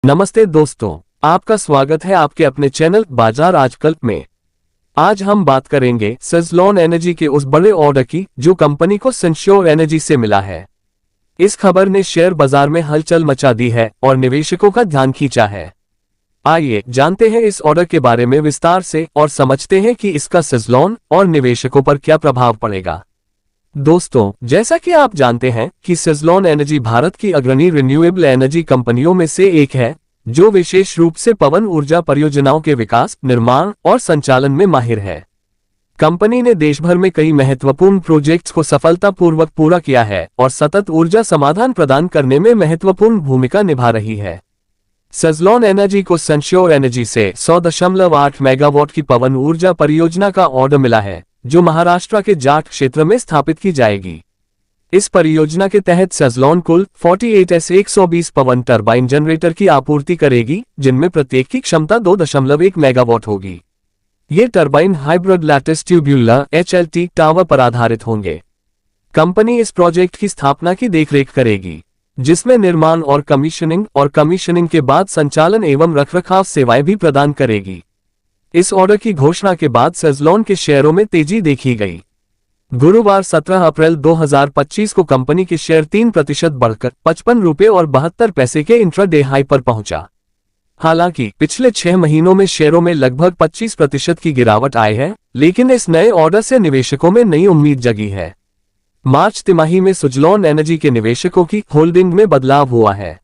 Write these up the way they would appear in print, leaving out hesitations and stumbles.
नमस्ते दोस्तों, आपका स्वागत है आपके अपने चैनल बाजार आजकल में। आज हम बात करेंगे सुज़लोन एनर्जी के उस बड़े ऑर्डर की जो कंपनी को सनश्योर एनर्जी से मिला है। इस खबर ने शेयर बाजार में हलचल मचा दी है और निवेशकों का ध्यान खींचा है। आइए जानते हैं इस ऑर्डर के बारे में विस्तार से और समझते हैं कि इसका सुज़लोन और निवेशकों पर क्या प्रभाव पड़ेगा। दोस्तों, जैसा कि आप जानते हैं कि सुज़लोन एनर्जी भारत की अग्रणी रिन्यूएबल एनर्जी कंपनियों में से एक है, जो विशेष रूप से पवन ऊर्जा परियोजनाओं के विकास, निर्माण और संचालन में माहिर है। कंपनी ने देश भर में कई महत्वपूर्ण प्रोजेक्ट्स को सफलतापूर्वक पूरा किया है और सतत ऊर्जा समाधान प्रदान करने में महत्वपूर्ण भूमिका निभा रही है। सुज़लोन एनर्जी को सनश्योर एनर्जी से 100.8 मेगावाट की पवन ऊर्जा परियोजना का ऑर्डर मिला है, जो महाराष्ट्र के जाट क्षेत्र में स्थापित की जाएगी। इस परियोजना के तहत सुज़लोन कुल 48S120 पवन टरबाइन जनरेटर की आपूर्ति करेगी, जिनमें प्रत्येक की क्षमता 2.1 मेगावाट होगी। ये turbine hybrid lattice tubular HLT tower पर आधारित होंगे। कंपनी इस प्रोजेक्ट की स्थापना की देखरेख करेगी, जिसमें निर्माण और कमीशनिंग के बाद संचालन एवं रखरखाव सेवाएं भी प्रदान करेगी। इस ऑर्डर की घोषणा के बाद सुज़लोन के शेयरों में तेजी देखी गई। गुरुवार 17 अप्रैल 2025 को कंपनी के शेयर 3% बढ़कर 55 रुपये और 72 पैसे के इंट्राडे हाई पर पहुंचा। हालांकि पिछले 6 महीनों में शेयरों में लगभग 25% की गिरावट आई है, लेकिन इस नए ऑर्डर से निवेशकों में नई उम्मीद जगी है। मार्च तिमाही में सुज़लोन एनर्जी के निवेशकों की होल्डिंग में बदलाव हुआ है।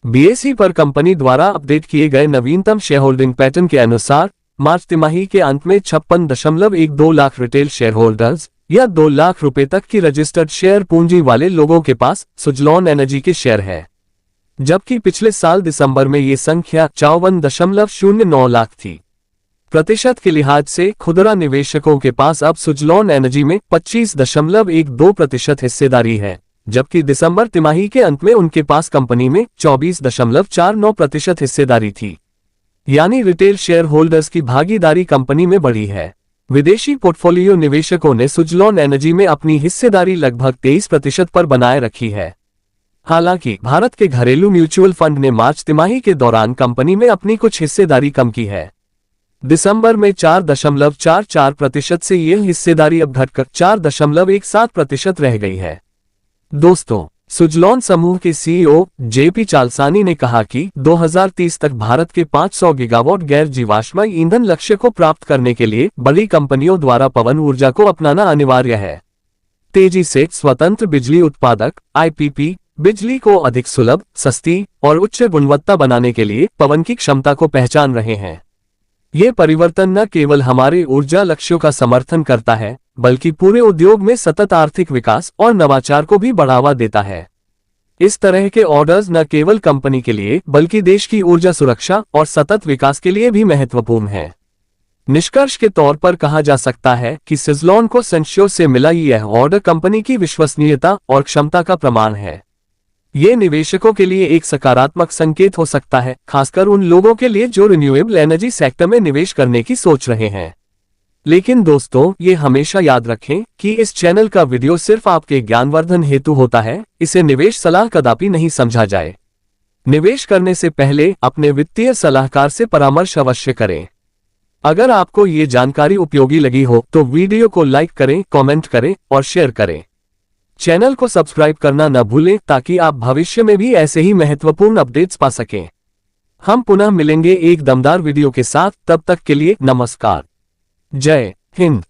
BSE पर कंपनी द्वारा अपडेट किए गए नवीनतम शेयर होल्डिंग पैटर्न के अनुसार मार्च तिमाही के अंत में 56.12 लाख रिटेल शेयर होल्डर्स या 2 लाख रुपए तक की रजिस्टर्ड शेयर पूंजी वाले लोगों के पास सुज़लोन एनर्जी के शेयर है, जबकि पिछले साल दिसंबर में ये संख्या 54.09 लाख थी। प्रतिशत के लिहाज से खुदरा निवेशकों के पास अब सुज़लोन एनर्जी में 25.12% हिस्सेदारी है, जबकि दिसंबर तिमाही के अंत में उनके पास कंपनी में 24.49% हिस्सेदारी थी। यानी रिटेल शेयर होल्डर्स की भागीदारी कंपनी में बढ़ी है। विदेशी पोर्टफोलियो निवेशकों ने सुज़लोन एनर्जी में अपनी हिस्सेदारी लगभग 23% पर बनाए रखी है। हालांकि भारत के घरेलू म्यूचुअल फंड ने मार्च तिमाही के दौरान कंपनी में अपनी कुछ हिस्सेदारी कम की है। दिसंबर में 4.44% से यह हिस्सेदारी अब घटकर 4.17% रह गई है। दोस्तों, सुज़लोन समूह के CEO JP चालसानी ने कहा कि 2030 तक भारत के 500 गीगावाट गैर जीवाश्म ईंधन लक्ष्य को प्राप्त करने के लिए बड़ी कंपनियों द्वारा पवन ऊर्जा को अपनाना अनिवार्य है। तेजी से स्वतंत्र बिजली उत्पादक IPP बिजली को अधिक सुलभ, सस्ती और उच्च गुणवत्ता बनाने के लिए पवन की क्षमता को पहचान रहे हैं। ये परिवर्तन न केवल हमारे ऊर्जा लक्ष्यों का समर्थन करता है, बल्कि पूरे उद्योग में सतत आर्थिक विकास और नवाचार को भी बढ़ावा देता है। इस तरह के ऑर्डर्स न केवल कंपनी के लिए बल्कि देश की ऊर्जा सुरक्षा और सतत विकास के लिए भी महत्वपूर्ण है। निष्कर्ष के तौर पर कहा जा सकता है कि सुज़लोन को सनश्योर से मिला यह ऑर्डर कंपनी की विश्वसनीयता और क्षमता का प्रमाण है। ये निवेशकों के लिए एक सकारात्मक संकेत हो सकता है, खासकर उन लोगों के लिए जो रिन्यूएबल एनर्जी सेक्टर में निवेश करने की सोच रहे हैं। लेकिन दोस्तों, ये हमेशा याद रखें कि इस चैनल का वीडियो सिर्फ आपके ज्ञानवर्धन हेतु होता है, इसे निवेश सलाह कदापि नहीं समझा जाए। निवेश करने से पहले अपने वित्तीय सलाहकार से परामर्श अवश्य करें। अगर आपको ये जानकारी उपयोगी लगी हो तो वीडियो को लाइक करें, कमेंट करें और शेयर करें। चैनल को सब्सक्राइब करना न भूलें ताकि आप भविष्य में भी ऐसे ही महत्वपूर्ण अपडेट्स पा सकें। हम पुनः मिलेंगे एक दमदार वीडियो के साथ, तब तक के लिए नमस्कार। जय हिंद।